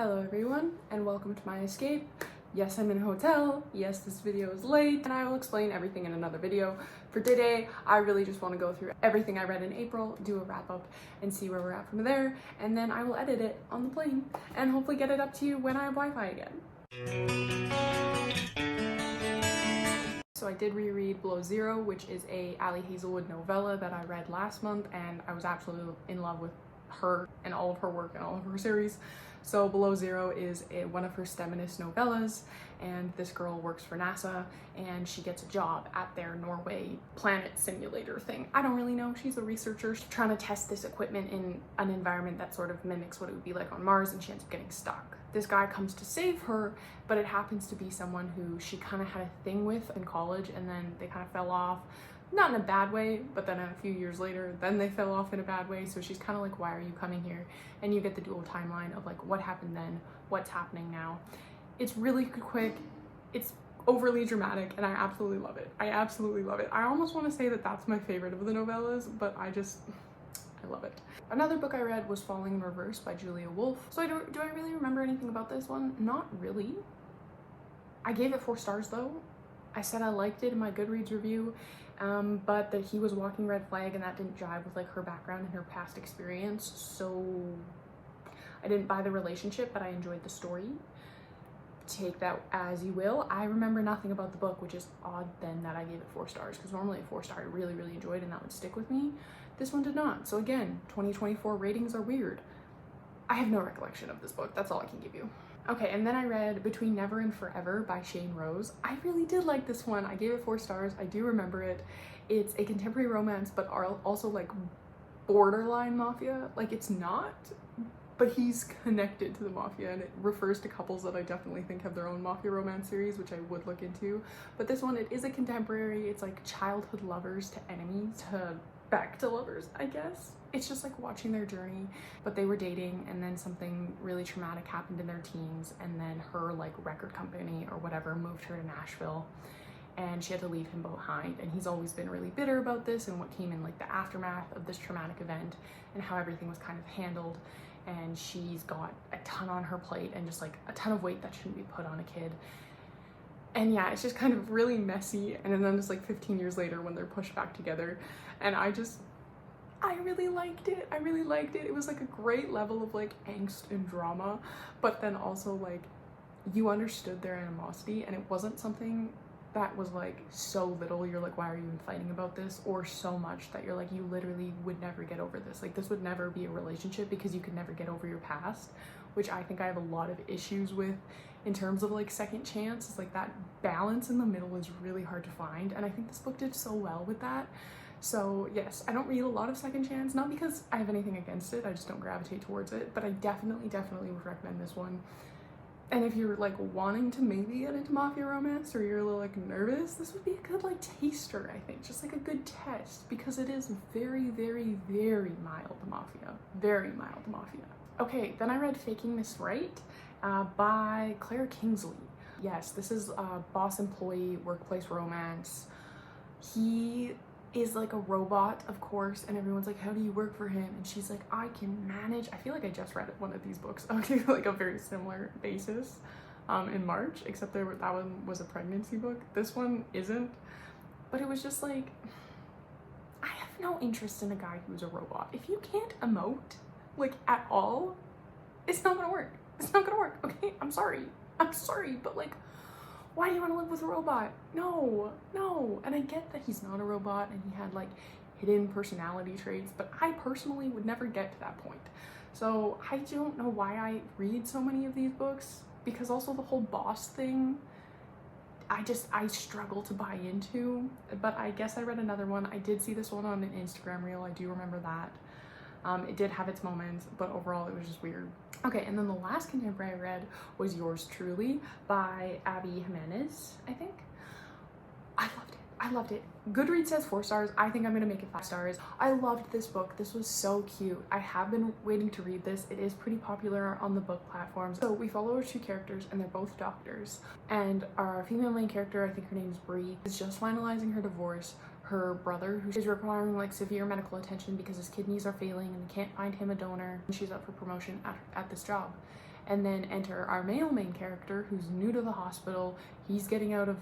Hello everyone, and welcome to my escape. Yes, I'm in a hotel. Yes, this video is late, and I will explain everything in another video. For today, I really just want to go through everything I read in April, do a wrap up, and see where we're at from there, and then I will edit it on the plane, and hopefully get it up to you when I have Wi-Fi again. So I did reread Below Zero, which is a Ali Hazelwood novella that I read last month, and I was absolutely in love with her and all of her work and all of her series. So Below Zero is one of her STEMinist novellas, and this girl works for NASA and she gets a job at their Norway planet simulator thing. I don't really know, she's a researcher. She's trying to test this equipment in an environment that sort of mimics what it would be like on Mars, and she ends up getting stuck. This guy comes to save her, but it happens to be someone who she kind of had a thing with in college, and then they kind of fell off. Not in a bad way, but then a few years later, then they fell off in a bad way. So she's kind of like, why are you coming here? And you get the dual timeline of like what happened then, what's happening now. It's really quick, it's overly dramatic, and I absolutely love it. I absolutely love it. I almost want to say that that's my favorite of the novellas, but I love it. Another book I read was Falling in Reverse by Julia Wolf. So do I really remember anything about this one? Not really. I gave it 4 stars though. I said I liked it in my Goodreads review, but that he was walking red flag, and that didn't jive with like her background and her past experience. So I didn't buy the relationship, but I enjoyed the story. Take that as you will. I remember nothing about the book, which is odd then that I gave it 4 stars, because normally a 4 star I really enjoyed and that would stick with me. This one did not. So again, 2024 ratings are weird. I have no recollection of this book. That's all I can give you. Okay, and then I read Between Never and Forever by Shain. I really did like this one. I gave it 4 stars. I do remember it. It's a contemporary romance, but also like borderline mafia. Like it's not, but he's connected to the mafia, and it refers to couples that I definitely think have their own mafia romance series, which I would look into. But this one, it is a contemporary. It's like childhood lovers to enemies to back to lovers, I guess. It's just like watching their journey, but they were dating, and then something really traumatic happened in their teens, and then her like record company or whatever moved her to Nashville, and she had to leave him behind, and he's always been really bitter about this and what came in like the aftermath of this traumatic event and how everything was kind of handled. And she's got a ton on her plate and just like a ton of weight that shouldn't be put on a kid. And yeah, it's just kind of really messy. And then just like 15 years later when they're pushed back together, and I really liked it. I really liked it. It was like a great level of like angst and drama, but then also like you understood their animosity, and it wasn't something that was like so little you're like, why are you even fighting about this, or so much that you're like, you literally would never get over this. Like this would never be a relationship because you could never get over your past, which I think I have a lot of issues with in terms of like second chance. It's like that balance in the middle is really hard to find, and I think this book did so well with that. So yes, I don't read a lot of second chance, not because I have anything against it, I just don't gravitate towards it, but I definitely would recommend this one. And if you're like wanting to maybe get into mafia romance, or you're a little like nervous, this would be a good like taster, I think, just like a good test, because it is very mild mafia, very mild mafia. Okay, then I read Faking Miss Right by Kingsley. Yes, this is a boss employee workplace romance. He is like a robot, of course, and everyone's like, how do you work for him? And she's like, I can manage. I feel like I just read one of these books like a very similar basis in March, except that one was a pregnancy book. This one isn't, but it was just like, I have no interest in a guy who's a robot. If you can't emote like at all, it's not gonna work. It's not gonna work, okay? I'm sorry, but like, why do you want to live with a robot? No. And I get that he's not a robot and he had like hidden personality traits, but I personally would never get to that point. So I don't know why I read so many of these books, because also the whole boss thing, I struggle to buy into. But I guess I read another one. I did see this one on an Instagram reel. I do remember that. It did have its moments, but overall it was just weird. Okay, and then the last contemporary I read was Yours Truly by Ali Jimenez, I think. I loved it. Goodreads says 4 stars. I think I'm gonna make it 5 stars. I loved this book. This was so cute. I have been waiting to read this. It is pretty popular on the book platforms. So we follow our 2 characters, and they're both doctors. And our female main character, I think her name is Bree, is just finalizing her divorce. Her brother, who is requiring like severe medical attention because his kidneys are failing and they can't find him a donor, and she's up for promotion at this job. And then enter our male main character who's new to the hospital. He's getting out of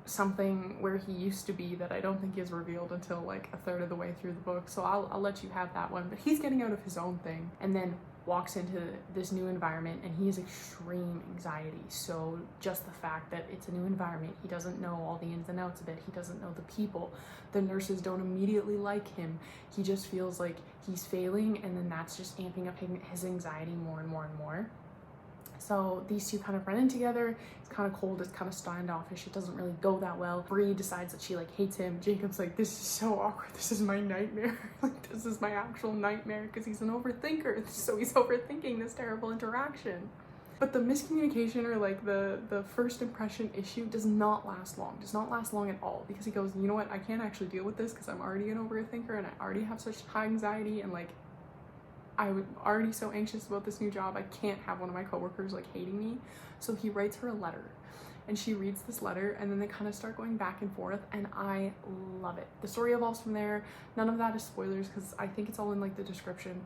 something where he used to be that I don't think is revealed until like a third of the way through the book, so I'll let you have that one. But he's getting out of his own thing and then walks into this new environment, and he has extreme anxiety. So just the fact that it's a new environment, he doesn't know all the ins and outs of it, he doesn't know the people, the nurses don't immediately like him, he just feels like he's failing, and then that's just amping up his anxiety more and more and more. So these two kind of run in together. It's kind of cold, it's kind of standoffish, it doesn't really go that well. Bree decides that she like hates him. Jacob's like, this is so awkward, this is my nightmare. Like, this is my actual nightmare, because he's an overthinker, so he's overthinking this terrible interaction. But the miscommunication, or like the first impression issue, does not last long at all, because he goes, you know what, I can't actually deal with this because I'm already an overthinker and I already have such high anxiety, and like I'm already so anxious about this new job. I can't have one of my coworkers like hating me. So he writes her a letter, and she reads this letter, and then they kind of start going back and forth, and I love it. The story evolves from there. None of that is spoilers because I think it's all in like the description.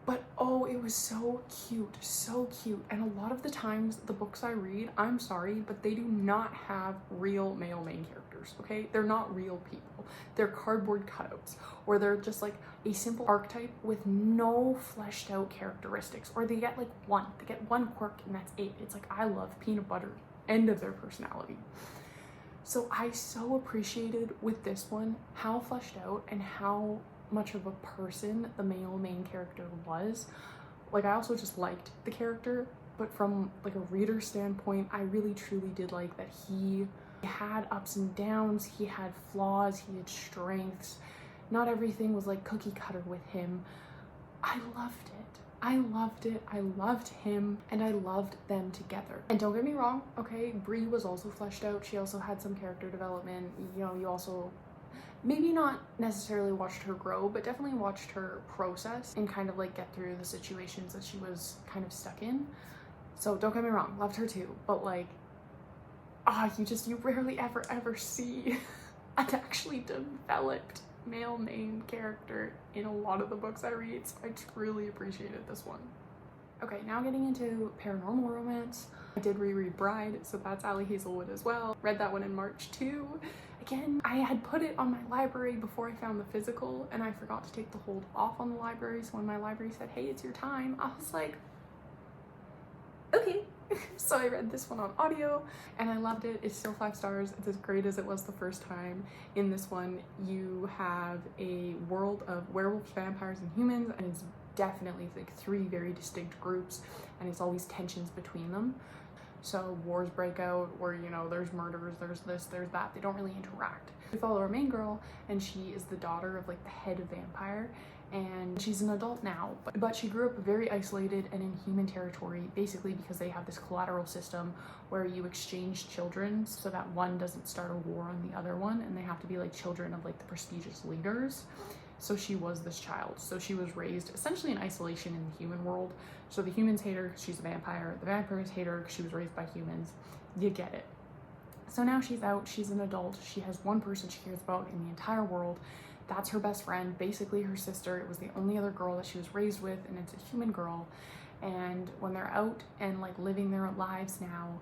But oh, it was so cute, so cute. And a lot of the times the books I read, I'm sorry, but they do not have real male main characters, okay? They're not real people. They're cardboard cutouts, or they're just like a simple archetype with no fleshed out characteristics, or they get like one quirk and that's it. It's like, I love peanut butter, end of their personality. So I so appreciated with this one how fleshed out and how much of a person the male main character was. Like, I also just liked the character, but from like a reader standpoint, I really truly did like that he had ups and downs, he had flaws, he had strengths. Not everything was like cookie cutter with him. I loved it. I loved it. I loved him, and I loved them together. And don't get me wrong, okay, Bree was also fleshed out. She also had some character development. You know, you also maybe not necessarily watched her grow, but definitely watched her process and kind of like get through the situations that she was kind of stuck in. So don't get me wrong, loved her too, but like, you rarely ever see an actually developed male main character in a lot of the books I read, so I truly appreciated this one. Okay, now getting into paranormal romance. I did reread Bride, so that's Ali Hazelwood as well. Read that one in March too. Again, I had put it on my library before I found the physical, and I forgot to take the hold off on the library, so when my library said, hey, it's your time, I was like, okay. So I read this one on audio, and I loved it. It's still 5 stars. It's as great as it was the first time. In this one, you have a world of werewolves, vampires, and humans, and it's definitely like 3 very distinct groups, and it's always tensions between them. So wars break out where, you know, there's murders, there's this, there's that. They don't really interact. We follow our main girl, and she is the daughter of like the head of vampire, and she's an adult now, but she grew up very isolated and in human territory, basically because they have this collateral system where you exchange children so that one doesn't start a war on the other one, and they have to be like children of like the prestigious leaders. So she was this child. So she was raised essentially in isolation in the human world. So the humans hate her because she's a vampire. The vampires hate her because she was raised by humans. You get it. So now she's out, she's an adult. She has one person she cares about in the entire world. That's her best friend, basically her sister. It was the only other girl that she was raised with, and it's a human girl. And when they're out and like living their lives now,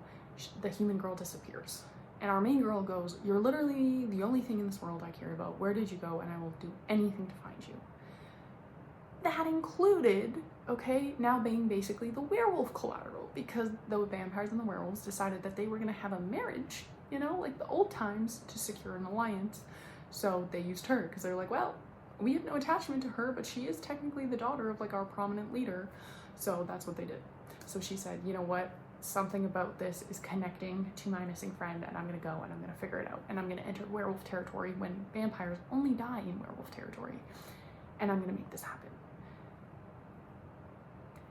the human girl disappears. And our main girl goes, you're literally the only thing in this world I care about. Where did you go? And I will do anything to find you. That included, okay, now being basically the werewolf collateral, because the vampires and the werewolves decided that they were gonna have a marriage, you know, like the old times, to secure an alliance. So they used her because they're like, well, we have no attachment to her, but she is technically the daughter of like our prominent leader. So that's what they did. So she said, you know what? Something about this is connecting to my missing friend, and I'm gonna go and I'm gonna figure it out, and I'm gonna enter werewolf territory when vampires only die in werewolf territory, and I'm gonna make this happen.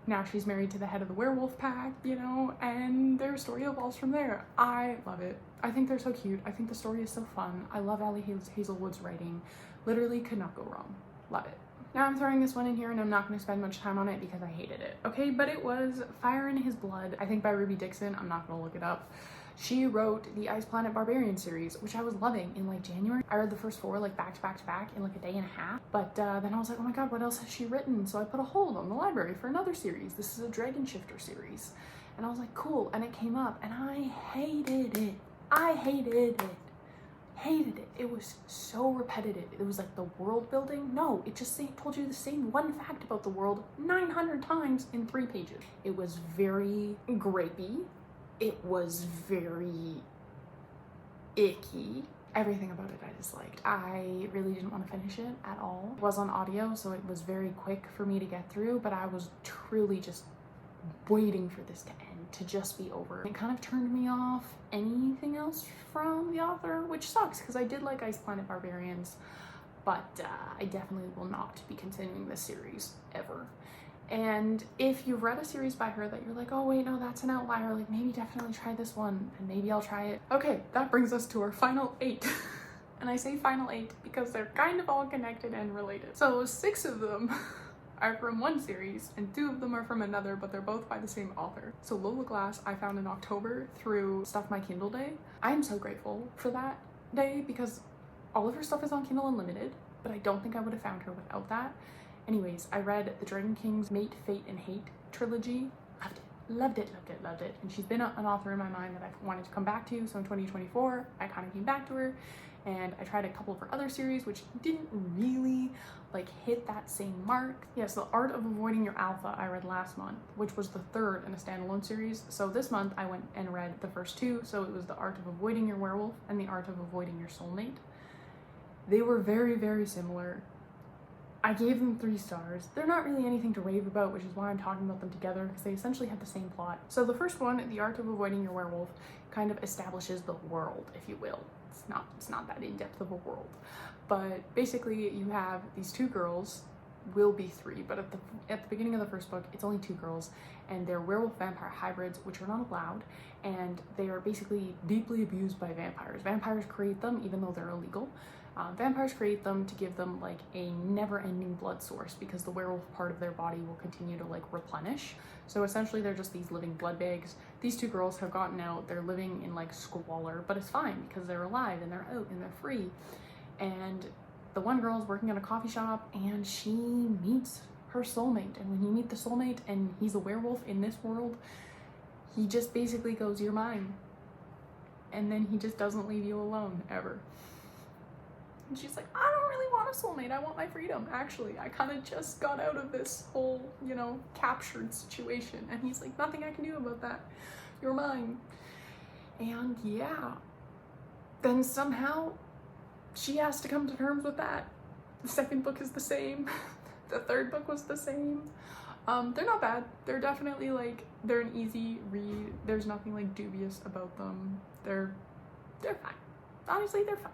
Now she's married to the head of the werewolf pack, you know, and their story evolves from there. I love it. I think they're so cute. I think the story is so fun. I love Ali Hazelwood's writing. Literally could not go wrong. Love it. Now I'm throwing this one in here and I'm not going to spend much time on it because I hated it, okay? But it was Fire in His Blood, I think by Ruby Dixon. I'm not going to look it up. She wrote the Ice Planet Barbarian series, which I was loving in like January. I read the first 4 like back to back to back in like a day and a half. But then I was like, oh my god, what else has she written? So I put a hold on the library for another series. This is a Dragon Shifter series. And I was like, cool. And it came up and I hated it. I hated it. Hated it. It was so repetitive. It was like the world building. No, it just told you the same one fact about the world 900 times in 3 pages. It was very grapey. It was very icky. Everything about it I disliked. I really didn't want to finish it at all. It was on audio, so it was very quick for me to get through, but I was truly just waiting for this to end, to just be over. It kind of turned me off anything else from the author, which sucks because I did like Ice Planet Barbarians, but I definitely will not be continuing this series ever. And if you've read a series by her that you're like, oh wait, no, that's an outlier, like maybe definitely try this one and maybe I'll try it. Okay, that brings us to our final 8. And I say final 8 because they're kind of all connected and related. So 6 of them are from one series and 2 of them are from another, but they're both by the same author. So Lola Glass I found in October through Stuff My Kindle Day. I am so grateful for that day because all of her stuff is on Kindle Unlimited, but I don't think I would have found her without that. Anyways, I read the Dragon King's Mate, Fate, and Hate trilogy. Loved it, loved it, loved it, loved it. And she's been an author in my mind that I've wanted to come back to. So in 2024, I kind of came back to her and I tried a couple of her other series, which didn't really like hit that same mark. Yes, The Art of Avoiding Your Alpha I read last month, which was the 3rd in a standalone series. So this month I went and read the first 2. So it was The Art of Avoiding Your Werewolf and The Art of Avoiding Your Soulmate. They were very, very similar. I gave them 3 stars. They're not really anything to rave about, which is why I'm talking about them together, because they essentially have the same plot. So the first one, The Art of Avoiding Your Werewolf, kind of establishes the world, if you will. It's not that in-depth of a world. But basically you have these 2 girls, will be 3, but at the beginning of the first book, it's only 2 girls, and they're werewolf vampire hybrids, which are not allowed, and they are basically deeply abused by vampires. Vampires create them, even though they're illegal. Vampires create them to give them like a never-ending blood source because the werewolf part of their body will continue to like replenish. So essentially they're just these living blood bags. These 2 girls have gotten out, they're living in like squalor, but it's fine because they're alive and they're out and they're free. And the one girl's working at a coffee shop and she meets her soulmate. And when you meet the soulmate and he's a werewolf in this world, he just basically goes, you're mine. And then he just doesn't leave you alone ever. And she's like, I don't really want a soulmate. I want my freedom. Actually, I kind of just got out of this whole, you know, captured situation. And he's like, nothing I can do about that. You're mine. And yeah, then somehow she has to come to terms with that. The second book is the same. The third book was the same. They're not bad. They're definitely like, they're an easy read. There's nothing like dubious about them. They're fine. Honestly, they're fine.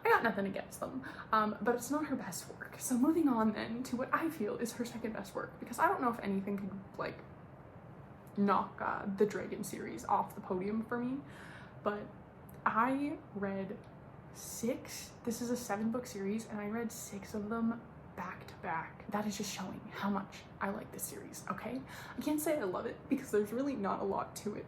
I got nothing against them, but it's not her best work. So moving on then to what I feel is her second best work, because I don't know if anything could like knock the Dragon series off the podium for me, but I read 6, this is a 7-book series, and I read 6 of them back to back. That is just showing how much I like this series, okay? I can't say I love it because there's really not a lot to it,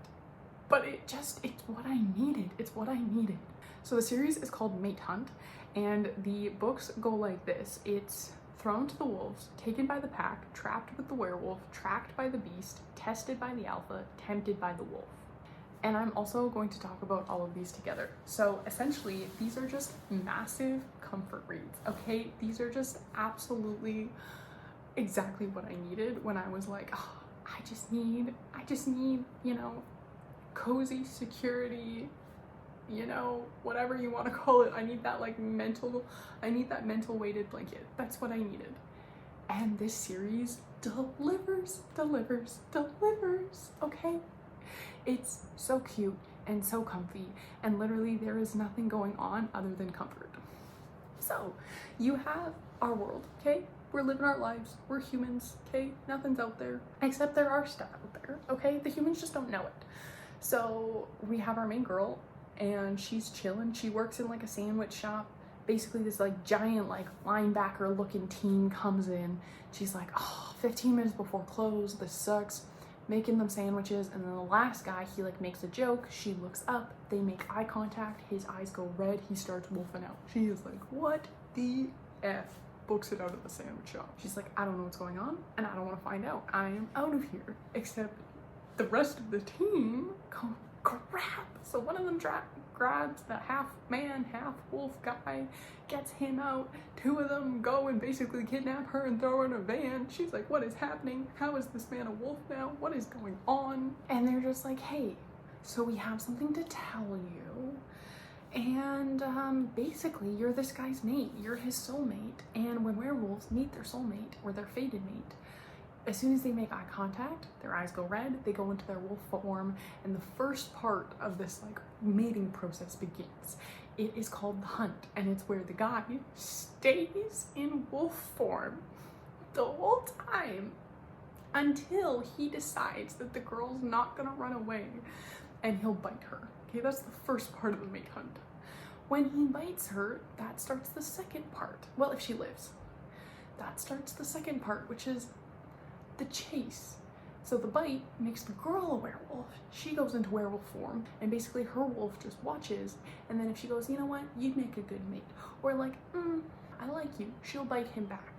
but it's what I needed. It's what I needed. So the series is called Mate Hunt, and the books go like this. It's thrown to the wolves, taken by the pack, trapped with the werewolf, tracked by the beast, tested by the alpha, tempted by the wolf. And I'm also going to talk about all of these together. So essentially, these are just massive comfort reads, okay? These are just absolutely exactly what I needed when I was like, oh, I just need, you know, cozy security, you know, whatever you want to call it. I need that like mental weighted blanket. That's what I needed. And this series delivers, okay? It's so cute and so comfy, and literally there is nothing going on other than comfort. So you have our world, okay? We're living our lives. We're humans, okay? Nothing's out there, except there are stuff out there, okay? The humans just don't know it. So we have our main girl, and she's chilling. She works in like a sandwich shop. basically this like giant like linebacker looking team comes in. She's like, oh, 15 minutes before close, this sucks, making them sandwiches. And then the last guy, he like makes a joke, she looks up, they make eye contact, his eyes go red, he starts wolfing out. She is like, what the F? Books it out of the sandwich shop. She's like, I don't know what's going on and I don't want to find out. I am out of here. Except the rest of the team go, crap. So one of them grabs the half man, half wolf guy, gets him out. Two of them go and basically kidnap her and throw her in a van. She's like, what is happening? How is this man a wolf now? What is going on? And they're just like, hey, so we have something to tell you. And basically you're this guy's mate, you're his soulmate. And when werewolves meet their soulmate or their fated mate, as soon as they make eye contact, their eyes go red, they go into their wolf form, and the first part of this like mating process begins. It is called the hunt, and it's where the guy stays in wolf form the whole time until he decides that the girl's not gonna run away and he'll bite her. Okay, that's the first part of the mate hunt. When he bites her, that starts the second part. Well, if she lives. That starts the second part, which is the chase. So the bite makes the girl a werewolf. She goes into werewolf form, and basically her wolf just watches, and then if she goes, you know what, you'd make a good mate, or like, I like you, she'll bite him back.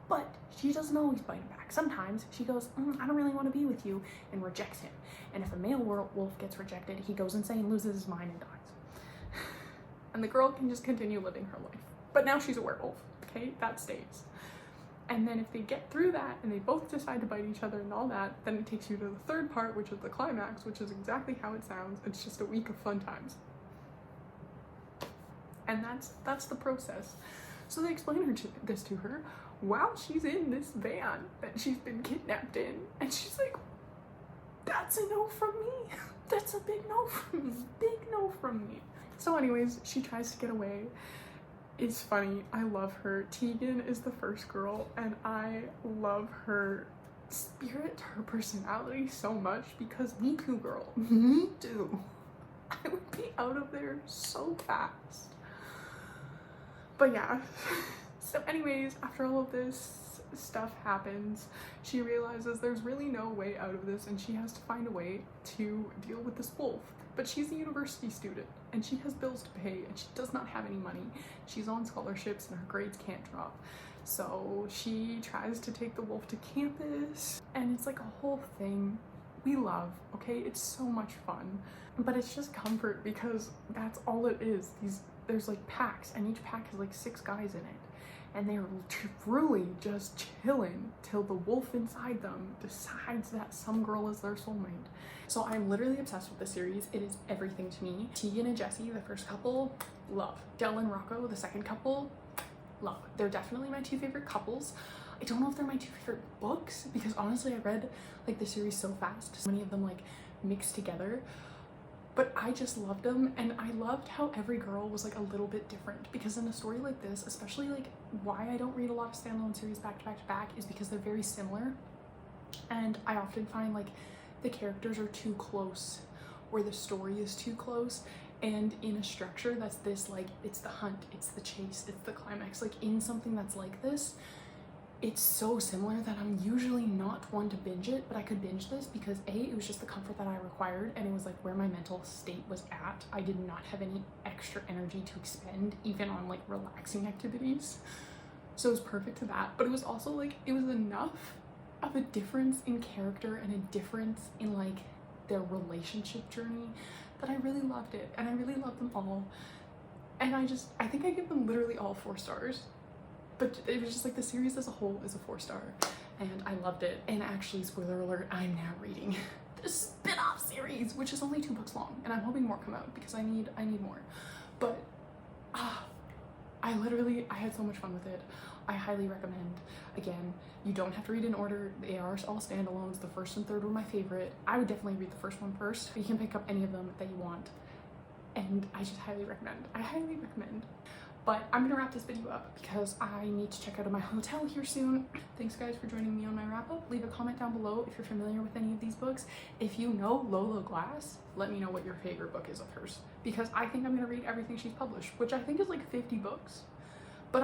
But she doesn't always bite him back. Sometimes she goes, I don't really want to be with you, and rejects him. And if a male werewolf gets rejected, he goes insane, loses his mind, and dies. And the girl can just continue living her life. But now she's a werewolf, okay? That stays. And then if they get through that and they both decide to bite each other and all that, then it takes you to the third part, which is the climax, which is exactly how it sounds. It's just a week of fun times. And that's the process. So they explain this to her while she's in this van that she's been kidnapped in. And she's like, that's a no from me. That's a big no from me. Big no from me. So anyways, she tries to get away. It's funny, I love her. Tegan is the first girl, and I love her spirit, her personality so much, because me too, girl. Me too. I would be out of there so fast. But yeah, so anyways, after all of this stuff happens, she realizes there's really no way out of this, and she has to find a way to deal with this wolf. But she's a university student and she has bills to pay and she does not have any money. She's on scholarships and her grades can't drop. So she tries to take the wolf to campus and it's like a whole thing we love, okay? It's so much fun, but it's just comfort because that's all it is. There's like packs and each pack has like 6 guys in it. And they're truly just chilling till the wolf inside them decides that some girl is their soulmate. So I'm literally obsessed with this series. It is everything to me. Tegan and Jesse, the first couple, love. Del and Rocco, the second couple, love. They're definitely my 2 favorite couples. I don't know if they're my 2 favorite books because honestly I read like the series so fast. So many of them like mixed together. But I just loved them, and I loved how every girl was like a little bit different, because in a story like this, especially like why I don't read a lot of standalone series back to back to back is because they're very similar, and I often find like the characters are too close or the story is too close, and in a structure that's this like it's the hunt, it's the chase, it's the climax, like in something that's like this, it's so similar that I'm usually not one to binge it, but I could binge this because A, it was just the comfort that I required, and it was like where my mental state was at. I did not have any extra energy to expend even on like relaxing activities, so it was perfect to that. But it was also like it was enough of a difference in character and a difference in like their relationship journey that I really loved it, and I really loved them all, and I think I give them literally all 4 stars. But it was just like the series as a whole is a 4-star, and I loved it. And actually, spoiler alert, I'm now reading the spin-off series, which is only 2 books long, and I'm hoping more come out because I need more. But I had so much fun with it. I highly recommend. Again, you don't have to read in order. They are all standalones. The first and third were my favorite. I would definitely read the first one first, but you can pick up any of them that you want. And I just highly recommend. I highly recommend. But I'm gonna wrap this video up because I need to check out of my hotel here soon. Thanks guys for joining me on my wrap up. Leave a comment down below if you're familiar with any of these books. If you know Lola Glass, let me know what your favorite book is of hers, because I think I'm gonna read everything she's published, which I think is like 50 books. But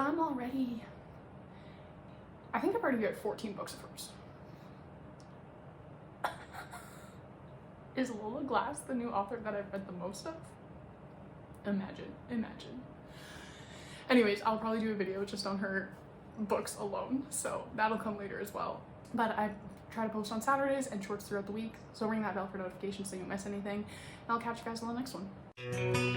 I think I've already read 14 books of hers. Is Lola Glass the new author that I've read the most of? Imagine. Anyways, I'll probably do a video just on her books alone, so that'll come later as well. But I try to post on Saturdays and shorts throughout the week, so ring that bell for notifications so you don't miss anything. And I'll catch you guys on the next one.